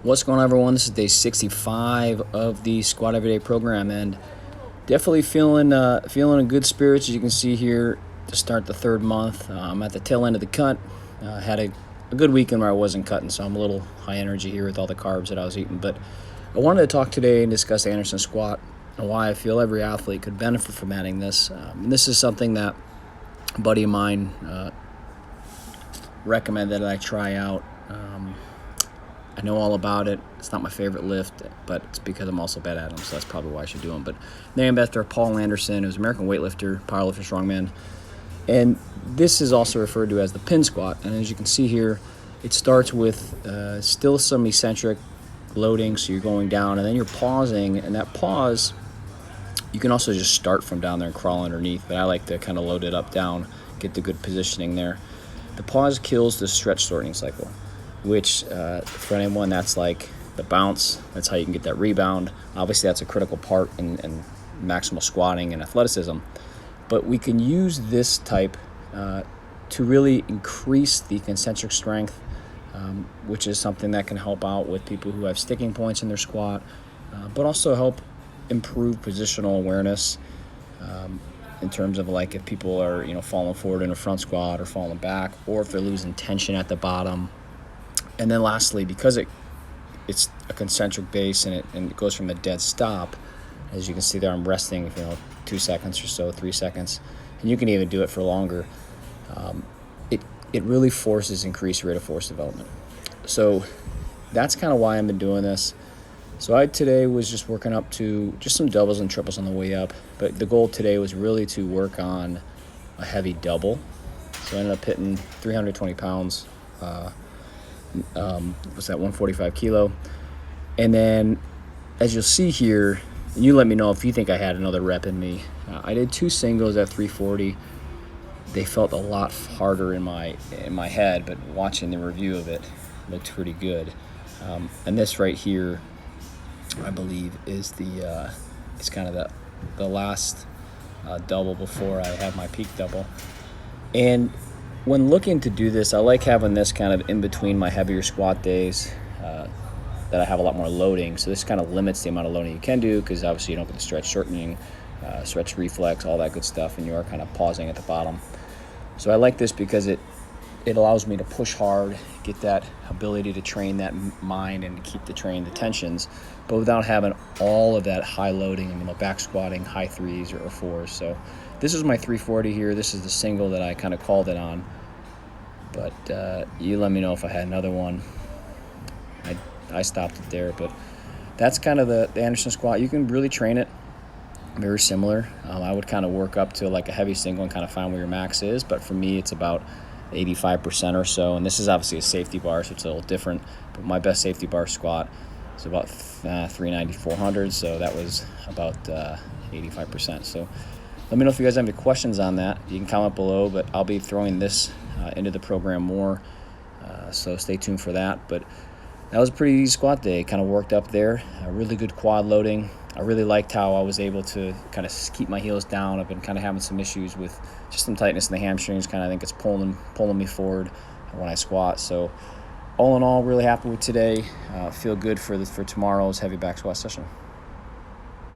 What's going on, everyone? This is day 65 of the Squat Everyday program, and definitely feeling in good spirits, as you can see here, to start the third month. I'm at the tail end of the cut. Had a good weekend where I wasn't cutting, so I'm a little high energy here with all the carbs that I was eating. But I wanted to talk today and discuss the Anderson squat and why I feel every athlete could benefit from adding this. And this is something that a buddy of mine recommended that I try out. I know all about it. It's not my favorite lift, but it's because I'm also bad at them, so that's probably why I should do them. But named after Paul Anderson, who's an American weightlifter, powerlifter, strongman. And this is also referred to as the pin squat. And as you can see here, it starts with still some eccentric loading, so you're going down, and then you're pausing. And that pause, you can also just start from down there and crawl underneath, but I like to kind of load it up down, get the good positioning there. The pause kills the stretch-shortening cycle, which for anyone, that's like the bounce. That's how you can get that rebound. Obviously, that's a critical part in maximal squatting and athleticism. But we can use this type to really increase the concentric strength, which is something that can help out with people who have sticking points in their squat, but also help improve positional awareness in terms of, like, if people are falling forward in a front squat or falling back, or if they're losing tension at the bottom. And then lastly, because it's a concentric base and it goes from a dead stop, as you can see there, I'm resting 2 seconds or so, 3 seconds, and you can even do it for longer. It really forces increased rate of force development. So that's kind of why I've been doing this. So I today was just working up to just some doubles and triples on the way up, but the goal today was really to work on a heavy double. So I ended up hitting 320 pounds. Was that 145 kilo? And then, as you'll see here, and you let me know if you think I had another rep in me. I did 2 singles at 340. They felt a lot harder in my head, but watching the review of it looked pretty good. And this right here, I believe, is it's kind of the last double before I have my peak double. And when looking to do this, I like having this kind of in between my heavier squat days that I have a lot more loading. So this kind of limits the amount of loading you can do, because obviously you don't get the stretch shortening, stretch reflex, all that good stuff, and you are kind of pausing at the bottom. So I like this because it allows me to push hard, get that ability to train that mind and to keep the tensions, but without having all of that high loading and back squatting high 3s or 4s. So this is my 340 here. This is the single that I kind of called it on. But you let me know if I had another one. I stopped it there, but that's kind of the Anderson squat. You can really train it very similar. I would kind of work up to like a heavy single and kind of find where your max is, but for me it's about 85% or so. And this is obviously a safety bar, so it's a little different, but my best safety bar squat is about 390, 400, so that was about 85%. So let me know if you guys have any questions on that. You can comment below, but I'll be throwing this into the program more, so stay tuned for that. But that was a pretty easy squat day. Kind of worked up there. Really good quad loading. I really liked how I was able to kind of keep my heels down. I've been kind of having some issues with just some tightness in the hamstrings. I think it's pulling me forward when I squat. So all in all, really happy with today. Feel good for tomorrow's heavy back squat session.